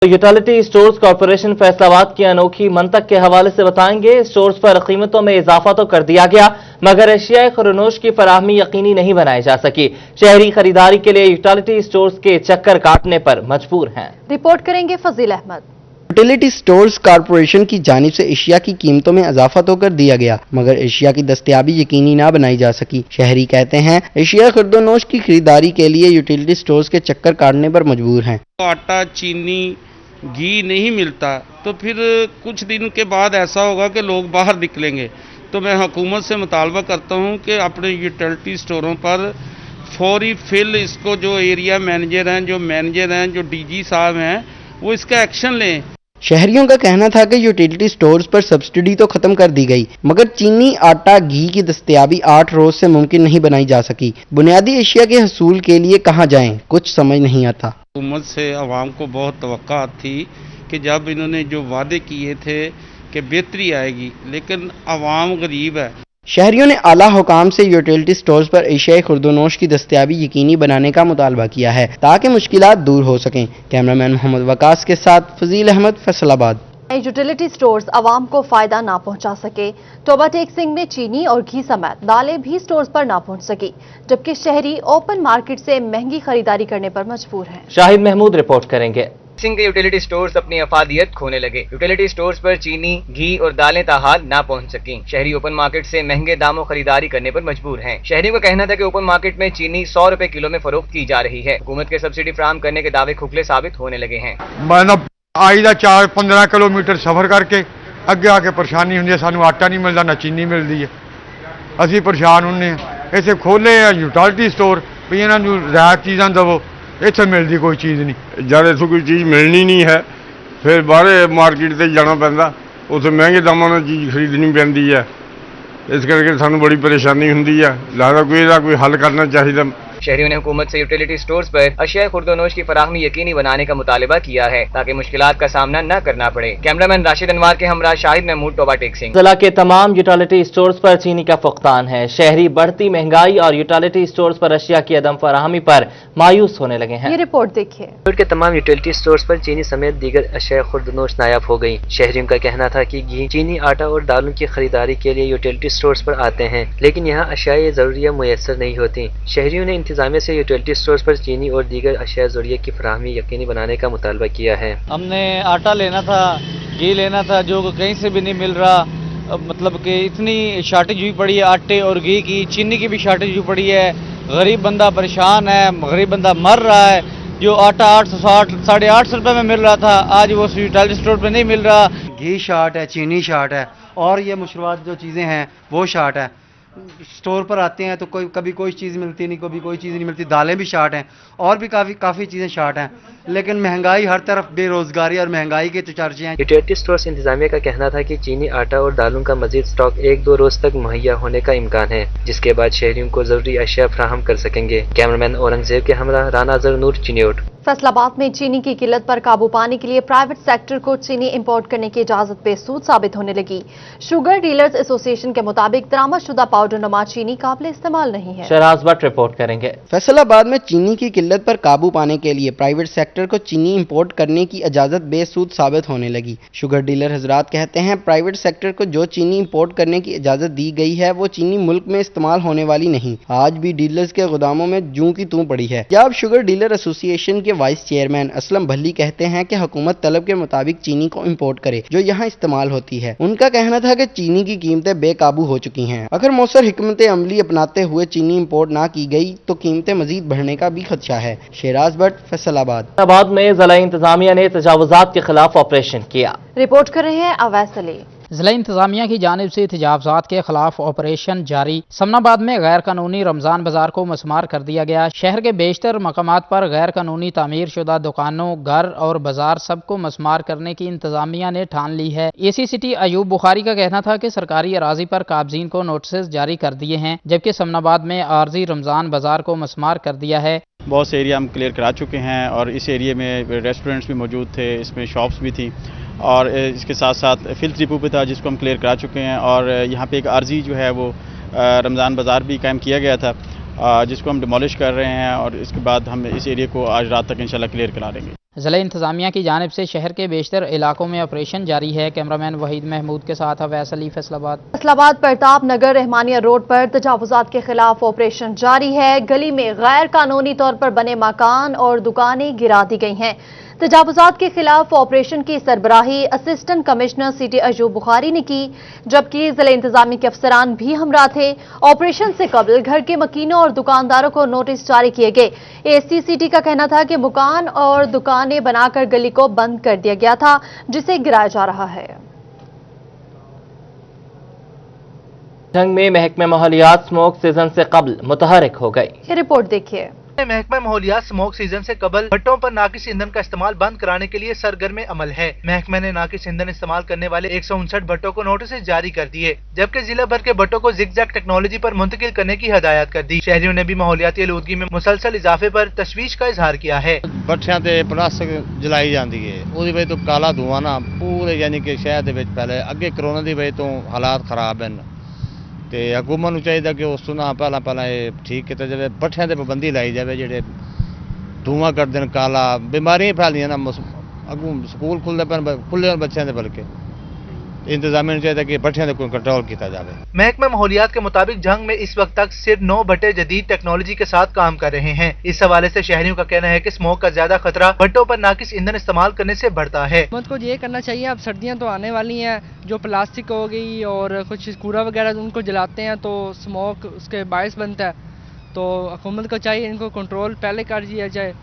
Utility stores corporation Faisalabad की अनोखी मंतक के हवाले से बताएंगे। स्टोर्स पर कीमतों में इजाफा तो कर दिया गया, मगर एशियाई खुरनोश की फराहमी यकीनी नहीं बनाई जा सकी। शहरी खरीदारी के लिए यूटिलिटी स्टोर्स के चक्कर काटने पर मजबूर हैं। रिपोर्ट करेंगे Fazeel Ahmad. Utility stores corporation की जानिब से एशिया की कीमतों में इजाफा तो कर दिया गया, मगर एशिया की दस्तयाबी यकीनी ना बनाई जा सकी। शहरी कहते हैं एशिया खुर्दोनोश की खरीदारी के लिए यूटिलिटी स्टोर्स के चक्कर काटने पर मजबूर हैं। आटा, चीनी, घी नहीं मिलता तो फिर कुछ दिन के बाद ऐसा होगा कि लोग बाहर निकलेंगे। तो मैं हुकूमत से मुतालबा करता हूं कि अपने यूटिलिटी स्टोरों पर फौरी फिल इसको जो एरिया मैनेजर हैं, जो डीजी साहब हैं, वो इसका एक्शन लें। शहरियों का कहना था कि यूटिलिटी स्टोर्स पर सब्सिडी तो खत्म कर दी गई, मगर चीनी, आटा, घी की दस्तयाबी 8 रोज से मुमकिन नहीं बनाई जा सकी। बुनियादी एशिया के हसूल के लिए कहाँ जाएं, कुछ समझ नहीं आता। हुकूमत से आवाम को बहुत तवक्का थी कि जब इन्होंने जो वादे किए थे कि बेहतरी आएगी, लेकिन आवाम गरीब है। शहरियों ने आला हुकाम से यूटिलिटी स्टोर्स पर एशियाई खुर्दोनोश की दस्तयाबी यकीनी बनाने का मुतालबा किया है ताकि मुश्किलात दूर हो सकें। कैमरामैन मोहम्मद वकास के साथ फजील अहमद, फैसलाबाद। यूटिलिटी स्टोर्स आवाम को फायदा ना पहुंचा सके तो ओवरटेक्सिंग में चीनी और घी समेत दालें भी स्टोर्स पर ना पहुंच सकी, जबकि शहरी ओपन मार्केट से महंगी खरीदारी करने पर मजबूर हैं। शाहिद महमूद रिपोर्ट करेंगे। सिंह के यूटिलिटी स्टोर्स अपनी अफादियत खोने लगे। यूटिलिटी स्टोर्स पर चीनी, घी और दालें ताहाल ना पहुंच सकी। शहरी ओपन मार्केट से महंगे दामों खरीदारी करने पर मजबूर हैं। शहरियों का कहना था कि ओपन मार्केट में चीनी 100 रुपए किलो में फरोख्त की जा रही है। हुकूमत के सब्सिडी फराहम करने के दावे खुखले साबित होने लगे हैं। आईदा 4-15 किलोमीटर सफर करके अगे आके परेशानी होंगी है। सानू आटा नहीं मिलता, ना चीनी मिलती है, असी परेशान होंगे। इसे खोले यूटिलिटी स्टोर भी इन्हों रियायत चीज़ा दवो, इतने मिलती कोई चीज़ नहीं। जब इतों कोई चीज़ मिलनी नहीं है फिर बाहर मार्केट से जाना पैंदा, उत्थे महंगे दामों में चीज़ खरीदनी पैंदी है। इस करके सानू बड़ी परेशानी होंदी है। लिहाजा कोई हल करना चाहिए। शहरियों ने हुकूमत से यूटिलिटी स्टोर्स पर अशिया खुर्दोनोश की फराहमी यकीनी बनाने का मुतालबा किया है ताकि मुश्किलात का सामना न करना पड़े। कैमरामैन राशिद अनवार के हमरा शाहिद महमूद, टोबा टेक्सिंग। जिला के तमाम यूटिलिटी स्टोर्स पर चीनी का फुकतान है। शहरी बढ़ती महंगाई और यूटिलिटी स्टोर्स पर अशिया की अदम फराहमी पर मायूस होने लगे हैं। ये रिपोर्ट देखिए। के तमाम यूटिलिटी स्टोर्स पर चीनी समेत दीगर अशिया खुर्दोनोश नायाब हो गई। शहरियों का कहना था कि घी, चीनी, आटा और दालों की खरीदारी के लिए यूटिलिटी स्टोर्स पर आते हैं, लेकिन यहाँ अशिया ज़रूरिया मुयसर नहीं होती। शहरियों ने इंतजामिया से यूटिलिटी स्टोर्स पर चीनी और दीगर अशिया ज़रूरिया की फराहमी यकीनी बनाने का मुतालबा किया है। हमने आटा लेना था, घी लेना था, जो कहीं से भी नहीं मिल रहा। मतलब कि इतनी शार्टेज हुई पड़ी है आटे और घी की, चीनी की भी शार्टेज हुई पड़ी है। गरीब बंदा परेशान है, गरीब बंदा मर रहा है। जो आटा 860 850 रुपये में मिल रहा था, आज वो यूटिलिटी स्टोर पे नहीं मिल रहा। घी शार्ट है, चीनी शार्ट है और ये मशरूबात जो चीज़ें हैं वो शार्ट है। स्टोर पर आते हैं तो कभी कोई चीज़ मिलती नहीं, कभी कोई चीज़ नहीं मिलती। दालें भी शार्ट हैं और भी काफ़ी चीज़ें शार्ट हैं, लेकिन महंगाई हर तरफ, बेरोजगारी और महंगाई के तो चर्चे हैं। यूटिलिटी स्टोर्स इंतजामिया का कहना था कि चीनी, आटा और दालों का मजीद स्टॉक 1-2 रोज तक मुहैया होने का इम्कान है, जिसके बाद शहरियों को जरूरी अशिया फराहम कर सकेंगे। कैमरामैन औरंगजेब के हमरा, राना अजहर, चिन्योट। फैसलाबाद में चीनी की किल्लत पर काबू पाने के लिए प्राइवेट सेक्टर को चीनी इंपोर्ट करने की इजाजत बेसूद साबित होने लगी। शुगर डीलर्स एसोसिएशन के मुताबिक दरामदशुदा पाउडर नुमा चीनी काबिल इस्तेमाल नहीं है। शहराज भट्ट रिपोर्ट करेंगे। फैसलाबाद में चीनी की किल्लत पर काबू पाने के लिए प्राइवेट सेक्टर को चीनी इंपोर्ट करने की इजाजत बेसूद साबित होने लगी। शुगर डीलर हजरात कहते हैं प्राइवेट सेक्टर को जो चीनी इंपोर्ट करने की इजाजत दी गई है वो चीनी मुल्क में इस्तेमाल होने वाली नहीं। आज भी डीलर्स के गोदामों में जूं की तूं पड़ी है। पंजाब शुगर डीलर एसोसिएशन के वाइस चेयरमैन असलम भल्ली कहते हैं कि हुकूमत तलब के मुताबिक चीनी को इंपोर्ट करे जो यहाँ इस्तेमाल होती है। उनका कहना था कि चीनी की कीमतें बेकाबू हो चुकी हैं। अगर मौसर हिकमत अमली अपनाते हुए चीनी इंपोर्ट ना की गई तो कीमतें मजीद बढ़ने का भी खदशा है। शेराज भट्ट, फैसलाबाद में जिला इंतजामिया ने तजावुजात के खिलाफ ऑपरेशन किया। रिपोर्ट कर रहे हैं अवैस अली। जिला इंतजामिया की जानिब से तजावुजात के खिलाफ ऑपरेशन जारी। समनाबाद में गैर कानूनी रमजान बाजार को मस्मार कर दिया गया। शहर के बेशतर मकामात पर गैर कानूनी तामीर शुदा दुकानों, घर और बाजार सबको मस्मार करने की इंतजामिया ने ठान ली है। एसी सिटी अयूब बुखारी का कहना था कि सरकारी अराजी पर काबजीन को नोटिस जारी कर दिए हैं, जबकि समनाबाद में आर्जी रमजान बाजार को मस्मार कर दिया है। बहुत से एरिया हम क्लियर करा चुके हैं और इस एरिया में रेस्टोरेंट्स भी मौजूद थे, इसमें शॉप्स भी थी और इसके साथ साथ फिल्थ डिपो भी था जिसको हम क्लियर करा चुके हैं। और यहाँ पे एक आर्जी जो है वो रमज़ान बाज़ार भी कायम किया गया था जिसको हम डिमोलिश कर रहे हैं और इसके बाद हम इस एरिया को आज रात तक इंशाल्लाह क्लियर करा देंगे। ज़िला इंतजामिया की जानिब से शहर के बेशतर इलाकों में ऑपरेशन जारी है। कैमरामैन वहीद महमूद के साथ अवैस अली, फैसलाबाद प्रताप नगर रहमानिया रोड पर तजावुजात के खिलाफ ऑपरेशन जारी है। गली में गैर कानूनी तौर पर बने मकान और दुकानें गिरा दी गई हैं। तजावुजात के खिलाफ ऑपरेशन की सरबराही assistant commissioner city Ayub Bukhari ने की, जबकि जिला इंतजामी के अफसरान भी हमरा थे। ऑपरेशन से कबल घर के मकीनों और दुकानदारों को नोटिस जारी किए गए। एसी सिटी का कहना था कि मकान और दुकानें बनाकर गली को बंद कर दिया गया था, जिसे गिराया जा रहा है। जंग में महकमे माहौलियात स्मोक सीजन से कबल मुतहरिक हो गई। ये रिपोर्ट देखिए। महकमा माहौलियात स्मोक सीजन से कबल भट्टों पर नाकिस ईंधन का इस्तेमाल बंद कराने के लिए सरगर्म अमल है। महकमा ने नाकिस ईंधन इस्तेमाल करने वाले 159 भट्टों को नोटिस जारी कर दिए, जबकि जिला भर के भट्टों को जिग-जैग टेक्नोलॉजी पर मुंतकिल करने की हदायत कर दी। शहरियों ने भी माहौलियाती आलूदगी में मुसलसल इजाफे पर तशवीश का इजहार किया है। भट्टियां ते प्लास्टिक जलाई जाती है, उसकी वजह तो काला धुआं ना पूरे यानी कि शहर दे विच पहले अगे कोरोना की वजह तो हालात खराब हैं ते हुकूमत नूं चाहिए कि उस ना पहला ये ठीक किया जाए, भट्टियां ते पाबंदी लाई जाए जेडे धुआं करते हैं काला, बीमारियां फैलदियां ना। अगू स्कूल खुले बच्चों के बल्कि इंतजामिया नूं चाहिए कि भट्टियां ते कोई कंट्रोल किया जाए। महकमा माहौलियात के मुताबिक जंग में इस वक्त तक सिर्फ 9 भट्टे जदीद टेक्नोलॉजी के साथ काम कर रहे हैं। इस हवाले से शहरियों का कहना है कि स्मोक का ज्यादा खतरा भट्टों पर नाकिस ईंधन इस्तेमाल करने से बढ़ता है। हुकूमत को ये करना चाहिए, अब सर्दियां तो आने वाली हैं, जो प्लास्टिक हो गई और कुछ कूड़ा वगैरह उनको जलाते हैं तो स्मोक उसके बायस बनता है, तो हुकूमत को चाहिए इनको कंट्रोल पहले कर दिया जाए,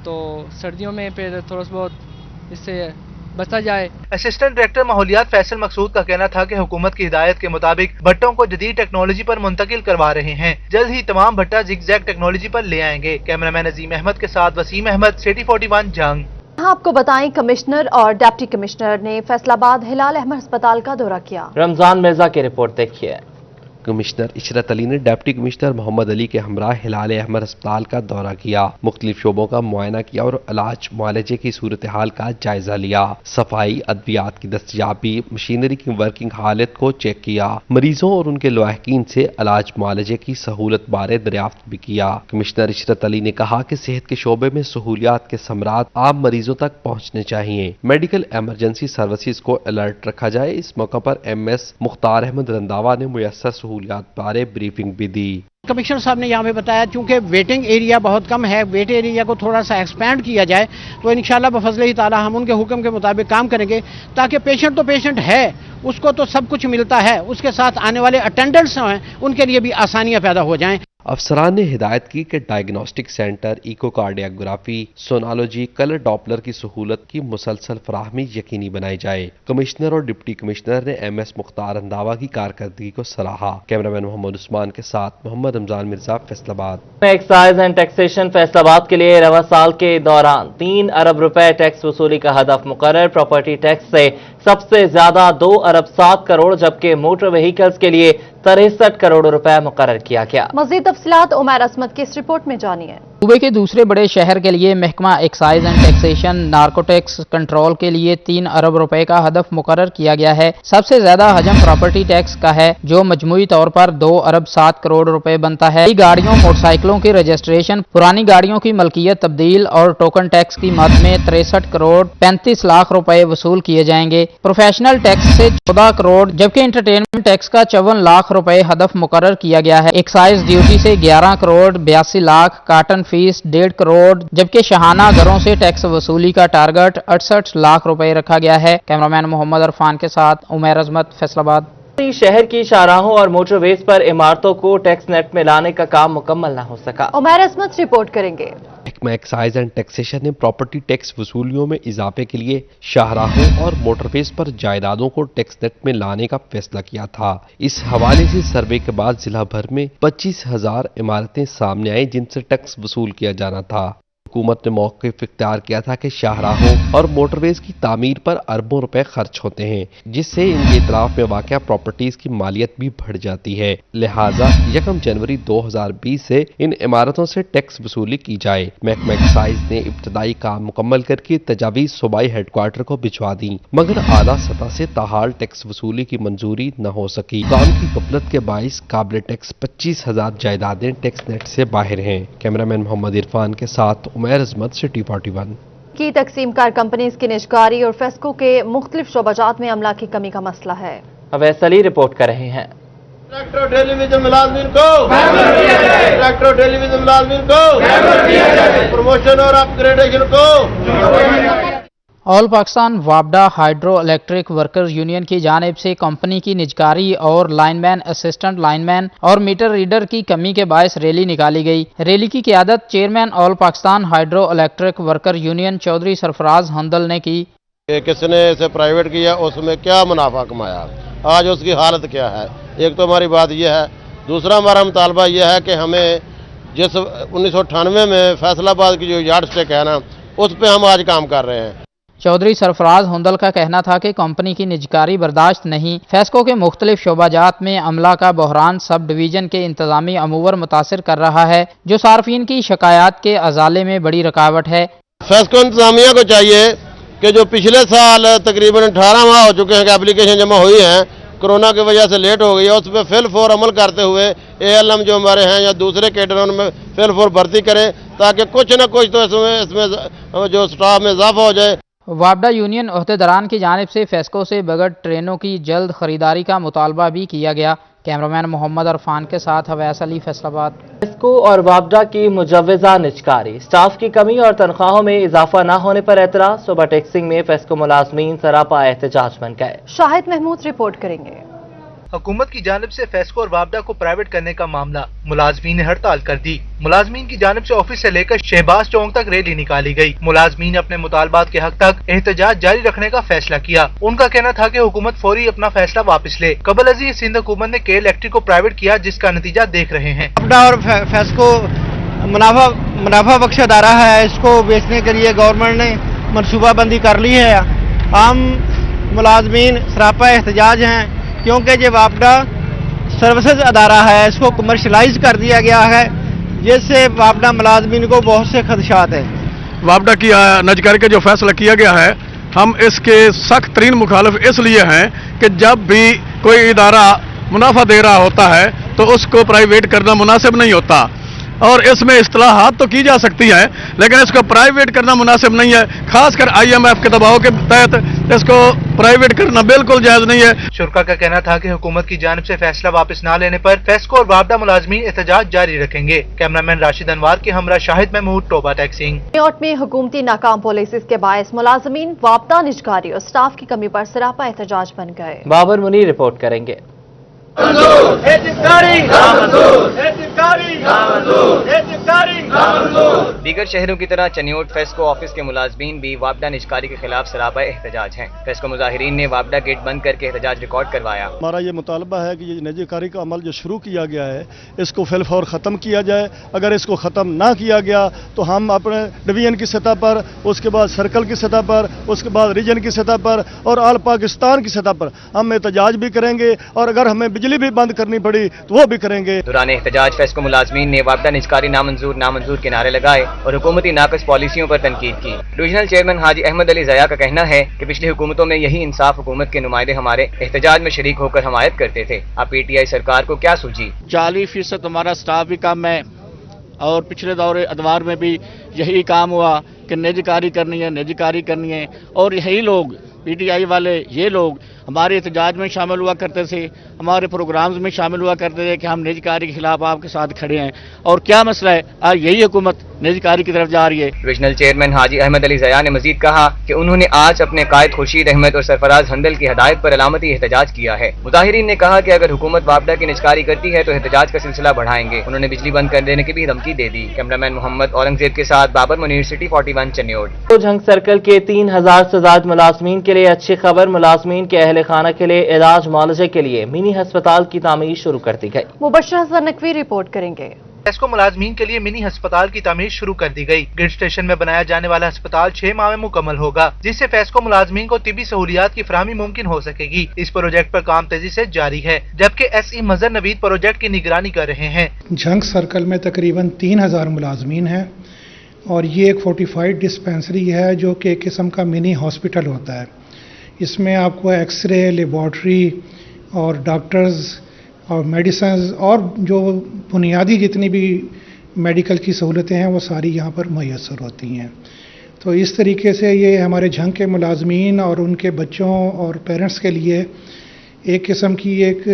तो सर्दियों में फिर थोड़ा बहुत इससे बचा जाए। असिस्टेंट डायरेक्टर माहौलियात फैसल मकसूद का कहना था कि हुकूमत की हिदायत के मुताबिक भट्टों को जदीद टेक्नोलॉजी पर मुंतकिल करवा रहे हैं। जल्द ही तमाम भट्टा जिग-जैग टेक्नोलॉजी पर ले आएंगे। कैमरामैन अजीम अहमद के साथ वसीम अहमद, सिटी 41 जंग। आपको बताएं, कमिश्नर और डिप्टी कमिश्नर ने फैसलाबाद हिलाल अहमद अस्पताल का दौरा किया। रमजान मिर्जा की रिपोर्ट देखिए। कमिश्नर इशरत अली ने डिप्टी कमिश्नर मोहम्मद अली के हमरा हिलाल अहमद अस्पताल का दौरा किया, मुख्तलिफ शोबों का मुआयना किया और इलाज मुआलजे की सूरत हाल का जायजा लिया। सफाई, अद्वियात की दस्तयाबी, मशीनरी की वर्किंग हालत को चेक किया। मरीजों और उनके लवाहकीन से इलाज मुआलजे की सहूलत बारे दरियाफ्त भी किया। कमिश्नर इशरत अली ने कहा कि सेहत के शोबे में सहूलियात के समरात आम मरीजों तक पहुँचने चाहिए। मेडिकल एमरजेंसी सर्विसेज को अलर्ट रखा जाए। इस मौका पर MS मुख्तार अहमद रंधावा ने मुयस्सर सहूलियात बारे ब्रीफिंग भी दी। कमिश्नर साहब ने यहाँ पे बताया, चूंकि वेटिंग एरिया बहुत कम है, वेट एरिया को थोड़ा सा एक्सपेंड किया जाए तो इंशाल्लाह बफज़ल ताला हम उनके हुक्म के मुताबिक काम करेंगे, ताकि पेशेंट तो पेशेंट है, उसको तो सब कुछ मिलता है, उसके साथ आने वाले अटेंडेंट्स हैं उनके लिए भी आसानियां पैदा हो जाएं। अफसरान ने हिदायत की कि diagnostic centre, echocardiography, sonology, colour Doppler की सहूलत की मुसलसल फराहमी यकीनी बनाई जाए। कमिश्नर और डिप्टी कमिश्नर ने MS मुख्तार रंधावा की कारकर्दगी को सराहा। कैमरामैन मोहम्मद उस्मान के साथ Mohammad Ramzan Mirza, Faisalabad. Excise and taxation Faisalabad के लिए रवा साल के दौरान 3 अरब रुपए टैक्स वसूली का हदफ मुकर्रर। प्रॉपर्टी टैक्स से सबसे ज्यादा 2 अरब 7 करोड़, जबकि मोटर व्हीकल्स के लिए 63 करोड़ रुपए मुकर्रर किया गया। मजीद तफसीलात उमर असमत की इस रिपोर्ट में जानिए। सूबे के दूसरे बड़े शहर के लिए महकमा excise and taxation narcotics control के लिए 3 अरब रुपए का हदफ मुकर्रर किया गया है। सबसे ज्यादा हजम प्रॉपर्टी टैक्स का है, जो मजमूई तौर पर 2 अरब 7 करोड़ रुपए बनता है। गाड़ियों, मोटरसाइकिलों की रजिस्ट्रेशन, पुरानी गाड़ियों की मलकियत तब्दील और टोकन टैक्स की मद में 63 करोड़ 35 लाख रुपए वसूल किए जाएंगे। प्रोफेशनल टैक्स से 14 करोड़, जबकि एंटरटेनमेंट टैक्स का 54 लाख रुपए हदफ मुकर्रर किया गया है। एक्साइज ड्यूटी से 11 करोड़ 82 लाख, काटन फीस 1.5 करोड़, जबकि शहाना घरों से टैक्स वसूली का टारगेट 68 लाख रुपए रखा गया है। कैमरामैन मोहम्मद अरफान के साथ उमर अजमत, फैसलाबाद। शहर की शाहराहों और मोटरवेज पर इमारतों को टैक्स नेट में लाने का काम मुकम्मल न हो सका। उमर अजमत रिपोर्ट करेंगे। महकमा एक्साइज एंड टैक्सेशन ने प्रॉपर्टी टैक्स वसूलियों में इजाफे के लिए शाहराहों और मोटरवेज पर जायदादों को टैक्स नेट में लाने का फैसला किया था। इस हवाले से सर्वे के बाद जिला भर में 25,000 इमारतें सामने आई जिनसे टैक्स वसूल किया जाना था। हुकूमत ने मौक़िफ़ इख्तियार किया था कि शाहराहों और मोटरवेज की तामीर पर अरबों रुपए खर्च होते हैं, जिससे इनके इतराफ में वाक़या प्रॉपर्टीज की मालियत भी बढ़ जाती है। लिहाजा 1 जनवरी 2020 से इन इमारतों से टैक्स वसूली की जाए। महकमा एक्साइज ने इब्तदाई काम मुकम्मल करके तजावीज़ सूबाई हेडक्वार्टर को भिजवा दी, मगर आला सतह से ताहाल टैक्स वसूली की मंजूरी न हो सकी। काम की गफलत के बाइस काबिल टैक्स 25,000 जायदादें टैक्स नेट से बाहर हैं। कैमरामैन मोहम्मद इरफान के साथ उमर अजमत, सिटी 41। की तकसीम कार कंपनीज की निजकारी और फेस्को के मुख्तलिफ शोबाजात में अमला की कमी का मसला है। अवैस अली रिपोर्ट कर रहे हैं। ट्रैक्टर टेलीविजन मुलाजमीन को ट्रैक्टर टेलीविजन मुलाजमीन को प्रमोशन और अपग्रेडेशन को। ऑल पाकिस्तान वापडा हाइड्रो इलेक्ट्रिक वर्कर्स यूनियन की जानिब से कंपनी की निजकारी और लाइनमैन, असिस्टेंट लाइनमैन और मीटर रीडर की कमी के बायस रैली निकाली गई। रैली की क़ियादत chairman all Pakistan hydro electric worker union Chaudhry Sarfraz Handal ने की। किसने इसे प्राइवेट किया, उसमें क्या मुनाफा कमाया, आज उसकी हालत क्या है। एक तो हमारी बात यह है, दूसरा हमारा मुतालबा यह है कि हमें जिस 1998 में फैसलाबाद की जो यार्ड स्टिक है ना, उस पर हम आज काम कर रहे हैं। चौधरी सरफराज हुंदल का कहना था कि कंपनी की निजकारी बर्दाश्त नहीं। फेस्को के मुख्तलिफ शोबाजात में अमला का बहरान सब डिवीजन के इंतजामी अमूर मुतासिर कर रहा है, जो सार्फिन की शिकायत के अजाले में बड़ी रुकावट है। फेस्को इंतजामिया को चाहिए कि जो पिछले साल तकरीबन 18 माह हो चुके हैं कि एप्लीकेशन जमा हुई है, कोरोना की वजह से लेट हो गई है, उस पर फिल फोर अमल करते हुए ALM जो हमारे हैं या दूसरे कैडर उनमें फिल फोर भर्ती करें, ताकि कुछ न कुछ तो इसमें जो स्टाफ में इजाफा हो जाए। वापडा यूनियन अहदेदारान की जानिब से फेस्को से बगैर ट्रेनों की जल्द खरीदारी का मुतालबा भी किया गया। कैमरामैन मोहम्मद अरफान के साथ अवैस अली, फैसलाबाद। फेस्को और वापडा की मुजव्वजा निजकारी, स्टाफ की कमी और तनख्वाहों में इजाफा न होने पर एतराज। सुबह टैक्सिंग में फेस्को मुलाजमीन सरापा एहतजाज बन गए। शाहिद महमूद रिपोर्ट करेंगे। हुकूमत की जानिब से फेस्को और वापडा को प्राइवेट करने का मामला, मुलाजमीन ने हड़ताल कर दी। मुलाजमीन की जानिब से ऑफिस से लेकर शहबाज चौक तक रैली निकाली गई। मुलाजमीन ने अपने मुतालबात के हक तक एहतजाज जारी रखने का फैसला किया। उनका कहना था कि हुकूमत फौरी अपना फैसला वापस ले। कबल अजीज सिंध हुकूमत ने के इलेक्ट्रिक को प्राइवेट किया, जिसका नतीजा देख रहे हैं। वापडा और फेस्को मुनाफा बख्श अदारा है, इसको बेचने के लिए गवर्नमेंट ने मनसूबाबंदी कर ली है। हम मुलाजमीन सरापा एहतजाज हैं, क्योंकि ये वापडा सर्विसेज अदारा है, इसको कमर्शलाइज कर दिया गया है, जिससे वापडा मुलाजमीन को बहुत से खदशात हैं। वापडा की निजकारी का जो फैसला किया गया है, हम इसके सख्त तरीन मुखालिफ इसलिए हैं कि जब भी कोई इदारा मुनाफा दे रहा होता है तो उसको प्राइवेट करना मुनासिब नहीं होता, और इसमें इस्तिलाहात तो की जा सकती है, लेकिन इसको प्राइवेट करना मुनासिब नहीं है। खासकर IMF के दबाव के तहत इसको प्राइवेट करना बिल्कुल जायज नहीं है। शुरा का कहना था कि हुकूमत की जानिब से फैसला वापस न लेने पर फेस्को और वापडा मुलाजमीन एहतजाज जारी रखेंगे। कैमरामैन राशिद अनवार के हमरा Shahid Mahmood, Toba taxing. New York में हुकूमती नाकाम पॉलिसीज के बायस मुलाजमीन वापडा निजकारी और स्टाफ की कमी पर सरापा एहतजाज बन गए। बाबर मुनीर रिपोर्ट करेंगे। दीगर शहरों की तरह चनियोट फेस्को ऑफिस के मुलाजमीन भी वापडा निजकारी के खिलाफ सरापा एहतजाज हैं। फेस्को मुजाहिरीन ने वापडा गेट बंद करके एहतजाज रिकॉर्ड करवाया। हमारा ये मुतालबा है कि ये निजकारी का अमल जो शुरू किया गया है, इसको फिलफौर ख़त्म किया जाए। अगर इसको ख़त्म ना किया गया तो हम अपने डिवीजन की सतह पर, उसके बाद सर्कल की सतह पर, उसके बाद रीजन की सतह पर और ऑल पाकिस्तान की सतह पर हम एहतजाज भी करेंगे, और अगर हमें बिजली भी बंद करनी पड़ी तो वो भी करेंगे। दौरान एहतजाज फेस्को मुलाजमीन ने वापडा निजकारी नामंजूर के नारे लगाए और हुकूमती नाकस पॉलिसियों पर तनकीद की। डिविजनल चेयरमैन हाजी अहमद अली ज़या का कहना है कि पिछली हुकूमतों में यही इंसाफ हुकूमत के नुमाइंदे हमारे एहतजाज में शरीक होकर हमायत करते थे। अब PTI सरकार को क्या सूझी। 40% हमारा स्टाफ भी कम है, और पिछले दौरे अदवार में भी यही काम हुआ कि निजकारी करनी है, और यही लोग PTI वाले, ये लोग हमारे एहतजाज में शामिल हुआ करते थे, हमारे प्रोग्राम्स में शामिल हुआ करते थे कि हम निजकारी के खिलाफ आपके साथ खड़े हैं। और क्या मसला है, आज यही हुकूमत निजकारी की तरफ जा रही है। डिविजनल चेयरमैन हाजी अहमद अली ज़या ने मजीद कहा कि उन्होंने आज अपने कायद खुर्शीद अहमद और सरफराज हंदल की हदायत पर अलामती एहतजाज किया है। मुजाहिरीन ने कहा कि अगर हुकूमत वापडा की निजकारी करती है तो एहतजाज का सिलसिला बढ़ाएंगे। उन्होंने बिजली बंद कर देने की भी धमकी दे दी। कैमरामैन मोहम्मद औरंगजेब के साथ बाबर मुनीर, सिटी 41 चनियोट। झंग सर्कल के 3000 से ज्यादा मुलाजमीन के लिए अच्छी खबर। मुलाजमीन के अहल खाना के लिए इलाज मुआलजे के लिए मिनी अस्पताल की तामीर शुरू कर दी गई। मुबशर हसन नकवी रिपोर्ट करेंगे। फेस्को मुलाजमीन के लिए मिनी अस्पताल की तामीर शुरू कर दी गई। ग्रिड स्टेशन में बनाया जाने वाला अस्पताल 6 माह में मुकम्मल होगा, जिससे फेस्को मुलाजमीन को तिबी सहूलियात की फराहमी मुमकिन हो सकेगी। इस प्रोजेक्ट पर काम तेजी से जारी है, जबकि SE मजहर नवीद प्रोजेक्ट की निगरानी कर रहे हैं। झंग सर्कल में तकरीबन 3000 मुलाजमीन हैं, और ये एक 45 डिस्पेंसरी है, जो कि एक किस्म का मिनी हॉस्पिटल होता है। इसमें आपको एक्सरे, लेबॉर्ट्री और डॉक्टर्स और मेडिसिन और जो बुनियादी जितनी भी मेडिकल की सहूलतें हैं वो सारी यहाँ पर मैसर होती हैं। तो इस तरीके से ये हमारे झंग के मुलाजमीन और उनके बच्चों और पेरेंट्स के लिए एक किस्म की एक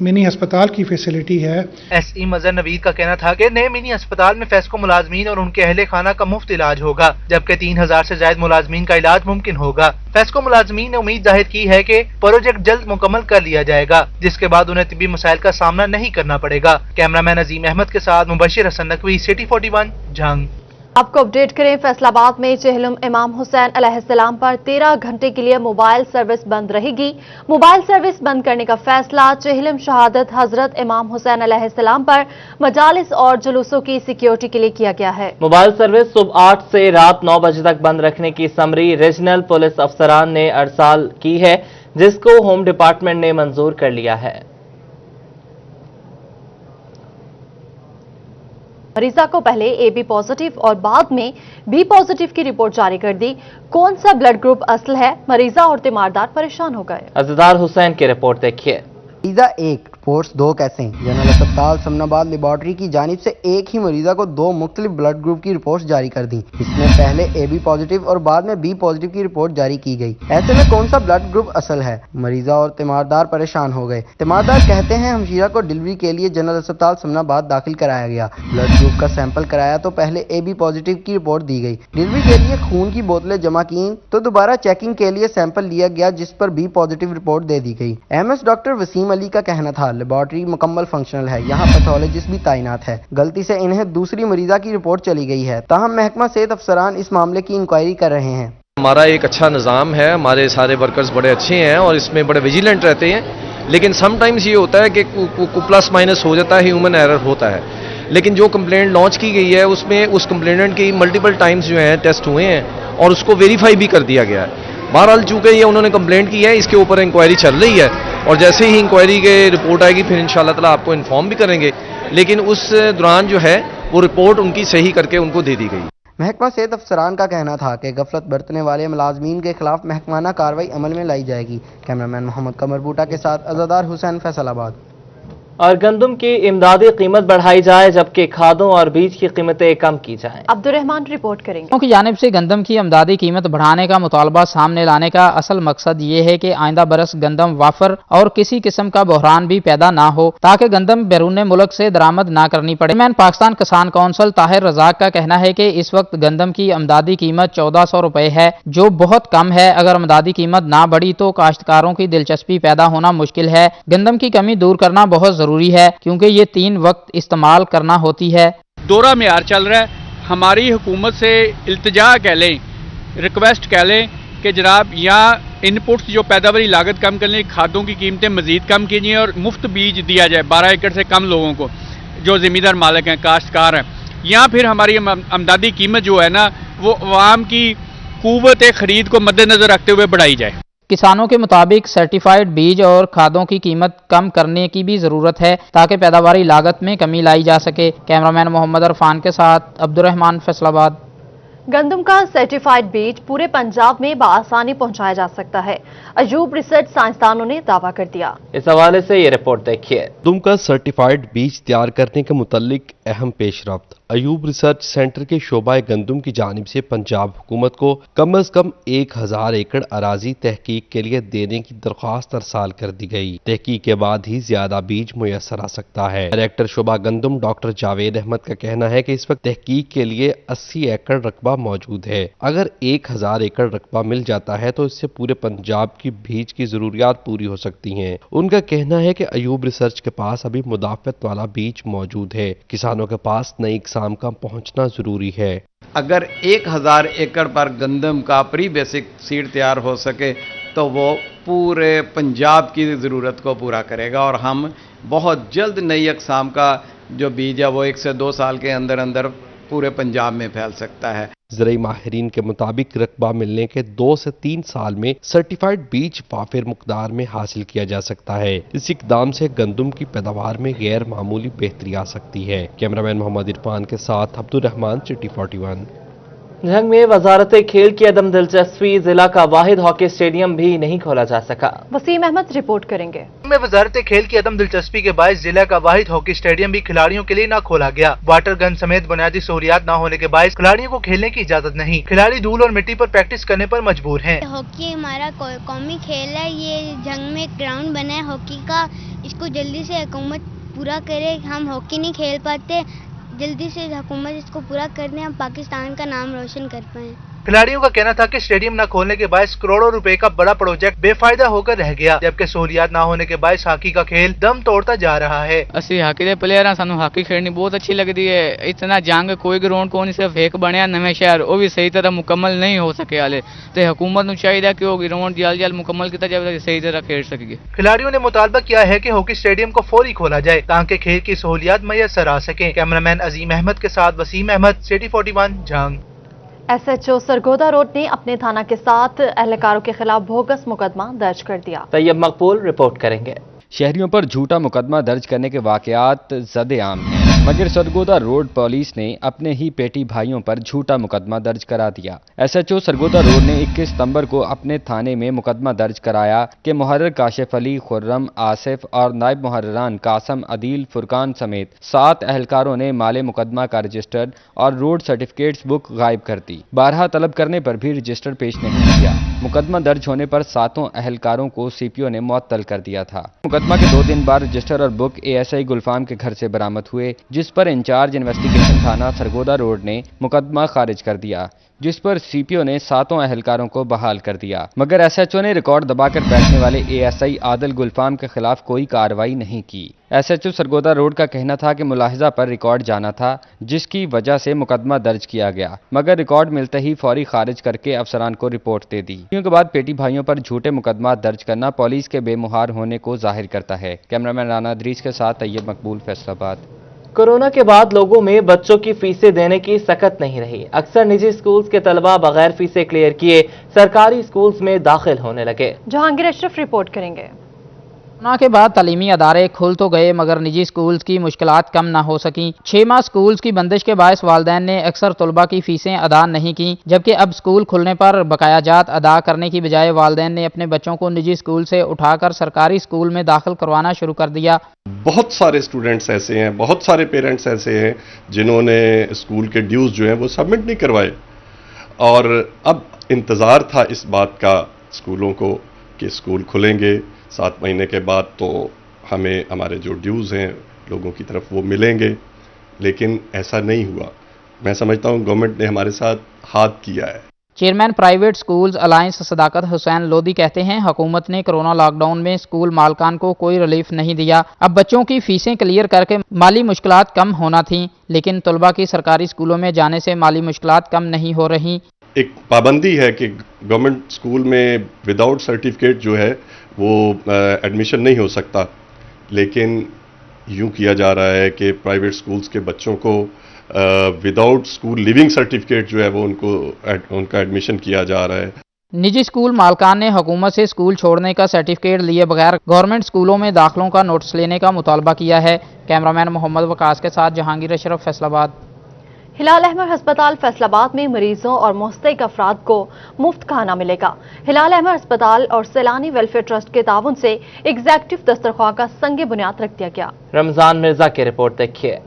मिनी अस्पताल की फैसिलिटी है। SE मजहर नवीद का कहना था कि नए मिनी अस्पताल में फेस्को मुलाजमीन और उनके अहले खाना का मुफ्त इलाज होगा, जबकि 3000 से ज्यादा मुलाजमीन का इलाज मुमकिन होगा। फेस्को मुलाजमीन ने उम्मीद जाहिर की है कि प्रोजेक्ट जल्द मुकम्मल कर लिया जाएगा, जिसके बाद उन्हें तिब्बी मसाइल का सामना नहीं करना पड़ेगा। कैमरामैन अजीम अहमद के साथ मुबशिर हसन नकवी, सिटी 41 झंग। आपको अपडेट करें, फैसलाबाद में चेहलम इमाम हुसैन अलैहिस्सलाम पर 13 घंटे के लिए मोबाइल सर्विस बंद रहेगी। मोबाइल सर्विस बंद करने का फैसला चेहलम शहादत हजरत इमाम हुसैन अलैहिस्सलाम पर मजालिस और जुलूसों की सिक्योरिटी के लिए किया गया है। मोबाइल सर्विस सुबह 8 से रात 9 बजे तक बंद रखने की समरी रीजनल पुलिस अफसरान ने अरसाल की है, जिसको होम डिपार्टमेंट ने मंजूर कर लिया है। मरीजा को पहले AB पॉजिटिव और बाद में B पॉजिटिव की रिपोर्ट जारी कर दी। कौन सा ब्लड ग्रुप असल है? मरीजा और तीमारदार परेशान हो गए। अज़दार हुसैन की रिपोर्ट देखिए। मरीजा 1 रिपोर्ट्स 2 कैसे? जनरल अस्पताल समनाबाद लेबॉर्ट्री की जानिब से एक ही मरीजा को 2 मुख्तलिफ ब्लड ग्रुप की रिपोर्ट जारी कर दी। इसमें पहले AB पॉजिटिव और बाद में B पॉजिटिव की रिपोर्ट जारी की गई। ऐसे में कौन सा ब्लड ग्रुप असल है? मरीजा और तीमारदार परेशान हो गए। तीमारदार कहते हैं हमशीरा को डिलीवरी के लिए जनरल अस्पताल समनाबाद दाखिल कराया गया। ब्लड ग्रुप का सैंपल कराया तो पहले AB पॉजिटिव की रिपोर्ट दी गई। डिलीवरी के लिए खून की बोतलें जमा की तो दोबारा चेकिंग के लिए सैंपल लिया गया, जिस पर B पॉजिटिव रिपोर्ट दे दी गई। MS डॉक्टर वसीम अली का कहना था लेबॉर्ट्री मुकम्मल फंक्शनल है, यहाँ पैथोलॉजिस्ट भी तैनात है। गलती से इन्हें दूसरी मरीजा की रिपोर्ट चली गई है। ताहम महकमा सेहत अफसरान इस मामले की इंक्वायरी कर रहे हैं। हमारा एक अच्छा निज़ाम है, हमारे सारे वर्कर्स बड़े अच्छे हैं और इसमें बड़े विजिलेंट रहते हैं, लेकिन समटाइम्स ये होता है कि प्लस माइनस हो जाता है, ह्यूमन एरर होता है। लेकिन जो कंप्लेंट लॉन्च की गई है उसमें उस कंप्लेनेंट की मल्टीपल टाइम्स जो है टेस्ट हुए हैं और उसको वेरीफाई भी कर दिया गया है। बहरहाल चूंकि ये उन्होंने कंप्लेंट की है, इसके ऊपर इंक्वायरी चल रही है और जैसे ही इंक्वायरी के रिपोर्ट आएगी फिर इंशाल्लाह ताला आपको इन्फॉर्म भी करेंगे, लेकिन उस दौरान जो है वो रिपोर्ट उनकी सही करके उनको दे दी गई। महकमा सेहत अफसरान का कहना था कि गफलत बरतने वाले मुलाजमीन के खिलाफ महकमाना कार्रवाई अमल में लाई जाएगी। कैमरामैन मोहम्मद कमर बूटा के साथ अज़दार हुसैन, फैसलाबाद। और गंदम की इमदादी कीमत बढ़ाई जाए, जबकि खादों और बीज की कीमतें कम की जाएं। अब्दुर्रहमान रिपोर्ट करेंगे। की जानिब से गंदम की इमदादी कीमत बढ़ाने का मुतालबा सामने लाने का असल मकसद ये है कि आइंदा बरस गंदम वाफर और किसी किस्म का बहरान भी पैदा ना हो, ताकि गंदम बैरून मुल्क से दरामद ना करनी पड़े। चेयरमैन पाकिस्तान किसान कौंसिल ताहिर रजाक का कहना है कि इस वक्त गंदम की इमदादी कीमत 1400 रुपए है, जो बहुत कम है। अगर इमदादी कीमत ना बढ़ी तो काश्तकारों की दिलचस्पी पैदा होना मुश्किल है। गंदम की कमी दूर करना बहुत जरूरी है, क्योंकि ये 3 वक्त इस्तेमाल करना होती है। दोहरा मेयार चल रहा है। हमारी हुकूमत से इल्तिजा कह लें, रिक्वेस्ट कह लें कि जनाब यहाँ इनपुट्स जो पैदावारी लागत कम करने, खादों की कीमतें मजीद कम कीजिए और मुफ्त बीज दिया जाए 12 एकड़ से कम लोगों को जो ज़मींदार मालिक हैं, काश्तकार हैं। यहाँ फिर हमारी आमदनी कीमत जो है ना वो आवाम की कुव्वत खरीद को मद्देनजर रखते हुए बढ़ाई जाए। किसानों के मुताबिक सर्टिफाइड बीज और खादों की कीमत कम करने की भी जरूरत है, ताकि पैदावारी लागत में कमी लाई जा सके। कैमरामैन मोहम्मद अरफान के साथ अब्दुर्रहमान, फैसलाबाद। गंदम का सर्टिफाइड बीज पूरे पंजाब में बआसानी पहुंचाया जा सकता है। अयूब रिसर्च साइंसदानों ने दावा कर दिया। इस हवाले से ये रिपोर्ट देखिए। गंदम का सर्टिफाइड बीज तैयार करने के मुतालिक अहम पेशरफ्त। अयूब रिसर्च सेंटर के शोबाए गंदम की जानिब से पंजाब हुकूमत को कम अज कम 1000 एकड़ अराजी तहकीक के लिए देने की दरख्वास्त अरसाल कर दी गई। तहकीक के बाद ही ज्यादा बीज मुयसर आ सकता है। डायरेक्टर शोबा गंदम डॉक्टर जावेद अहमद का कहना है कि इस वक्त तहकीक के लिए 80 एकड़ रकबा मौजूद है। अगर 1000 एकड़ रकबा मिल जाता है तो इससे पूरे पंजाब की बीज की जरूरियात पूरी हो सकती हैं। उनका कहना है कि अयूब रिसर्च के पास अभी मुदाफत वाला बीज मौजूद है। किसानों के पास नई इकसाम का पहुंचना जरूरी है। अगर 1000 एकड़ पर गंदम का प्री बेसिक सीड तैयार हो सके तो वो पूरे पंजाब की ज़रूरत को पूरा करेगा और हम बहुत जल्द नई अक़साम का जो बीज है वो 1 से 2 साल के अंदर अंदर पूरे पंजाब में फैल सकता है। ज़राई माहिरीन के मुताबिक रकबा मिलने के 2 से 3 साल में सर्टिफाइड बीज वाफिर मुकदार में हासिल किया जा सकता है। इस इकदाम से गंदम की पैदावार में गैर मामूली बेहतरी आ सकती है। कैमरामैन मोहम्मद इरफान के साथ अब्दुर्रहमान, सिटी 41। जंग में वजारत खेल की अदम दिलचस्पी, जिला का वाहिद हॉकी स्टेडियम भी नहीं खोला जा सका। वसीम अहमद रिपोर्ट करेंगे। में वजारत खेल की अदम दिलचस्पी के बायस जिला का वाहिद हॉकी स्टेडियम भी खिलाड़ियों के लिए न खोला गया। वाटर गन समेत बुनियादी सहूलियात न होने के बायस खिलाड़ियों को खेलने की इजाजत नहीं। खिलाड़ी धूल और मिट्टी पर प्रैक्टिस करने पर मजबूर हैं। हॉकी हमारा कौमी खेल है, ये जंग में ग्राउंड बना है हॉकी का, इसको जल्दी से हुकूमत पूरा करे। हम हॉकी नहीं खेल पाते, जल्दी से हुकूमत इसको पूरा कर दें, हम पाकिस्तान का नाम रोशन कर पाएं। खिलाड़ियों का कहना था कि स्टेडियम न खोलने के बायस करोड़ों रुपए का बड़ा प्रोजेक्ट बेफायदा होकर रह गया, जबकि सहूलियात न होने के बायस हॉकी का खेल दम तोड़ता जा रहा है। ਅਸੀਂ ਹਾਕੀ ਦੇ ਪਲੇਅਰ ਹਾਂ, ਸਾਨੂੰ ਹਾਕੀ ਖੇਡਣੀ ਬਹੁਤ ਅੱਛੀ ਲੱਗਦੀ ਹੈ। ਇਤਨਾ ਜੰਗ ਕੋਈ ਗਰਾਊਂਡ ਕੋਈ ਨਹੀਂ, ਸਿਰਫ ਇੱਕ ਬਣਿਆ ਨਵੇਂ ਸ਼ਹਿਰ, ਉਹ ਵੀ ਸਹੀ ਤਰ੍ਹਾਂ ਮੁਕੰਮਲ ਨਹੀਂ ਹੋ ਸਕਿਆ ਹਾਲੇ, ਤੇ ਹਕੂਮਤ ਨੂੰ ਚਾਹੀਦਾ ਕਿ ਉਹ ਗਰਾਊਂਡ ਜਲਦ ਜਲਦ ਮੁਕੰਮਲ ਕੀਤਾ ਜਾਵੇ ਤਾਂ ਸਹੀ ਤਰ੍ਹਾਂ ਖੇਡ ਸਕੀਏ। खिलाड़ियों ने मुतालबा किया है कि हॉकी स्टेडियम को फौरी खोला जाए ताकि खेल की सहूलियात मैसर आ सके। कैमरामैन अजीम अहमद के साथ वसीम अहमद, सिटी 41 जंग। SHO सरगोदा रोड ने अपने थाना के साथ एहलकारों के खिलाफ बोगस मुकदमा दर्ज कर दिया। तैयब मकबूल रिपोर्ट करेंगे। शहरियों पर झूठा मुकदमा दर्ज करने के वाकयात ज़द-ए-आम हैं, मगर सरगोदा रोड पुलिस ने अपने ही पेटी भाइयों पर झूठा मुकदमा दर्ज करा दिया। SHO सरगोदा रोड ने 21 सितंबर को अपने थाने में मुकदमा दर्ज कराया कि मुहर्रर काशिफ अली, खुर्रम, आसिफ और नायब मुहर्ररान कासम, अदील, फुरकान समेत 7 एहलकारों ने माले मुकदमा का रजिस्टर और रोड सर्टिफिकेट्स बुक गायब कर दी। 12 तलब करने पर भी रजिस्टर पेश नहीं किया। मुकदमा दर्ज होने पर 7 एहलकारों को CPO ने मुअत्तल कर दिया था। मुकदमा के 2 दिन बाद रजिस्टर और बुक ASI गुलफाम के घर से बरामद हुए, जिस पर इंचार्ज इन्वेस्टिगेशन थाना सरगोदा रोड ने मुकदमा खारिज कर दिया, जिस पर CPO ने 7 एहलकारों को बहाल कर दिया, मगर SHO ने रिकॉर्ड दबाकर बैठने वाले ASI आदिल गुलफाम के खिलाफ कोई कार्रवाई नहीं की। SHO सरगोदा रोड का कहना था कि मुलाहिजा पर रिकॉर्ड जाना था, जिसकी वजह से मुकदमा दर्ज किया गया, मगर रिकॉर्ड मिलते ही फौरी खारिज करके अफसरान को रिपोर्ट दे दी। के बाद पेटी भाइयों पर झूठे मुकदमा दर्ज करना पुलिस के बेमुहार होने को जाहिर करता है। कैमरामैन राना अदरीस के साथ तैयब मकबूल, फैसलाबाद। कोरोना के बाद लोगों में बच्चों की फीसें देने की सकत नहीं रही। अक्सर निजी स्कूल्स के तलबा बगैर फीसें क्लियर किए सरकारी स्कूल्स में दाखिल होने लगे। जहांगीर अशरफ रिपोर्ट करेंगे। कोरोना के बाद तालीमी अदारे खुल तो गए, मगर निजी स्कूल्स की मुश्किलात कम ना हो सकी। 6 माह स्कूल्स की बंदिश के बायस वालिदैन ने अक्सर तलबा की फीसें अदा नहीं की, जबकि अब स्कूल खुलने पर बकायाजात अदा करने की बजाय वालिदैन ने अपने बच्चों को निजी स्कूल से उठाकर सरकारी स्कूल में दाखिल करवाना शुरू कर दिया। बहुत सारे स्टूडेंट्स ऐसे हैं, बहुत सारे पेरेंट्स ऐसे हैं जिन्होंने स्कूल के ड्यूज़ जो हैं वो सबमिट नहीं करवाए, और अब इंतज़ार था इस बात का स्कूलों को कि स्कूल खुलेंगे 7 महीने के बाद, तो हमें हमारे जो ड्यूज़ हैं लोगों की तरफ वो मिलेंगे, लेकिन ऐसा नहीं हुआ। मैं समझता हूँ गवर्नमेंट ने हमारे साथ हाथ किया है। चेयरमैन प्राइवेट स्कूल्स अलायंस सदाकत हुसैन लोधी कहते हैं, हुकूमत ने कोरोना लॉकडाउन में स्कूल मालकान को कोई रिलीफ नहीं दिया। अब बच्चों की फीसें क्लियर करके माली मुश्किलात कम होना थी, लेकिन तलबा की सरकारी स्कूलों में जाने से माली मुश्किलात कम नहीं हो रही। एक पाबंदी है कि गवर्नमेंट स्कूल में विदाउट सर्टिफिकेट जो है वो एडमिशन नहीं हो सकता, लेकिन यूं किया जा रहा है कि प्राइवेट स्कूल्स के बच्चों को विदाउट स्कूल लिविंग सर्टिफिकेट जो है वो उनका एडमिशन किया जा रहा है। निजी स्कूल मालकान ने हुकूमत से स्कूल छोड़ने का सर्टिफिकेट लिए बगैर गवर्नमेंट स्कूलों में दाखिलों का नोटिस लेने का मुतालबा किया है। कैमरामैन मोहम्मद वकास के साथ जहांगीर अशरफ, फैसलाबाद। हिलाल अहमद अस्पताल फैसलाबाद में मरीजों और मुस्तहिक अफराद को मुफ्त खाना मिलेगा। हिलाल अहमद अस्पताल और सैलानी वेलफेयर ट्रस्ट के ताउन से एग्जेक्टिव दस्तरख्वाह का संग बुनियाद रख दिया गया। रमजान मिर्जा की रिपोर्ट देखिए।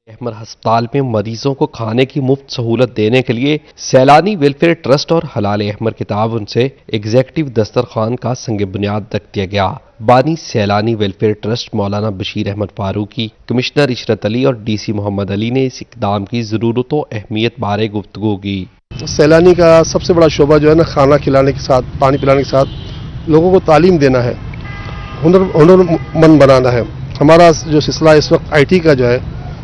अहमद अस्पताल में मरीजों को खाने की मुफ्त सहूलत देने के लिए सैलानी वेलफेयर ट्रस्ट और हलाल अहमद के ताउन से एग्जेक्टिव दस्तरखान का संग बुनियाद रख दिया गया। बानी सैलानी वेलफेयर ट्रस्ट मौलाना बशीर अहमद फारूकी, कमिश्नर इशरत अली और DC मोहम्मद अली ने इस इक़दाम की ज़रूरत और अहमियत बारे गुफ्तगू की। सैलानी का सबसे बड़ा शोबा जो है ना, खाना खिलाने के साथ, पानी पिलाने के साथ लोगों को तालीम देना है, हुनरमंद बनाना है। हमारा जो सिलसिला इस वक्त IT का जो है,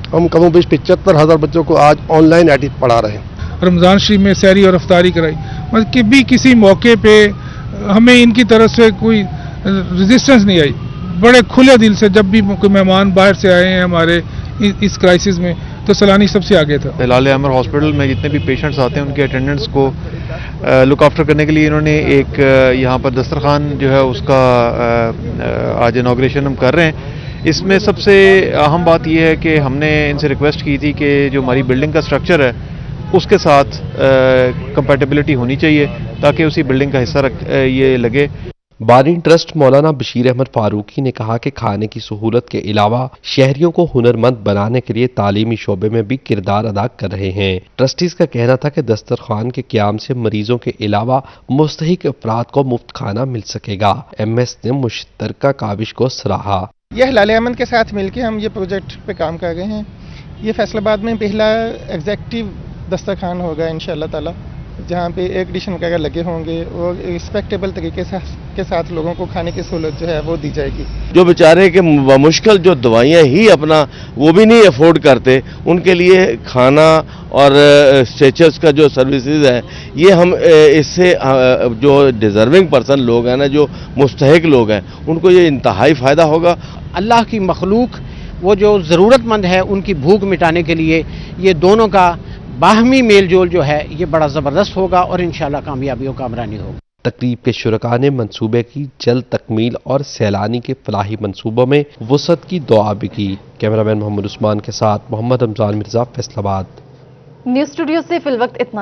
हम कम बेश 75,000 बच्चों को आज ऑनलाइन IT पढ़ा रहे हैं। रमज़ान शरीफ में सैरी और अफ्तारी कराई, मतलब कि भी किसी मौके पे हमें इनकी तरफ से कोई रेजिस्टेंस नहीं आई। बड़े खुले दिल से जब भी कोई मेहमान बाहर से आए हैं हमारे इस क्राइसिस में, तो सैलानी सबसे आगे था। हिलाल अहमद हॉस्पिटल में जितने भी पेशेंट्स आते हैं उनके अटेंडेंट्स को लुक आफ्टर करने के लिए इन्होंने एक यहाँ पर दस्तरखान जो है उसका आज इनॉग्रेशन हम कर रहे हैं। इसमें सबसे अहम बात यह है कि हमने इनसे रिक्वेस्ट की थी कि जो हमारी बिल्डिंग का स्ट्रक्चर है اس کے ساتھ کمپیٹیبلٹی ہونی چاہیے تاکہ اسی بلڈنگ کا حصہ یہ لگے۔ بانی ٹرسٹ مولانا بشیر احمد فاروقی نے کہا کہ کھانے کی سہولت کے علاوہ شہریوں کو ہنرمند بنانے کے لیے تعلیمی شعبے میں بھی کردار ادا کر رہے ہیں۔ ٹرسٹیز کا کہنا تھا کہ دسترخوان کے قیام سے مریضوں کے علاوہ مستحق افراد کو مفت کھانا مل سکے گا۔ ایم ایس نے مشترکہ کاوش کو سراہا۔ یہ ہلال احمد کے ساتھ مل کے ہم یہ پروجیکٹ پہ کام کر رہے ہیں۔ یہ فیصل آباد میں پہلا ایگزیکٹو دسترخوان ہوگا انشاءاللہ تعالی، جہاں پہ ایئر کنڈیشن وغیرہ لگے ہوں گے اور رسپیکٹیبل طریقے کے ساتھ لوگوں کو کھانے کی سہولت جو ہے وہ دی جائے گی۔ جو بیچارے کے بمشکل جو دوائیاں ہی اپنا وہ بھی نہیں افورڈ کرتے، ان کے لیے کھانا اور اسٹریچرز کا جو سروسز ہے، یہ ہم اس سے جو ڈیزرونگ پرسن لوگ ہیں نا، جو مستحق لوگ ہیں، ان کو یہ انتہائی فائدہ ہوگا۔ اللہ کی مخلوق وہ جو ضرورت مند ہے ان کی بھوک مٹانے کے لیے یہ دونوں کا باہمی میل جول جو ہے یہ بڑا زبردست ہوگا اور انشاءاللہ کامیابیوں کا امرانی ہوگا۔ تقریب کے شرکاء نے منصوبے کی جلد تکمیل اور سیلانی کے فلاحی منصوبوں میں وسعت کی دعا بھی کی۔ کیمرہ مین محمد عثمان کے ساتھ محمد رمضان مرزا، فیصل آباد۔ نیوز اسٹوڈیو سے فی الوقت اتنا۔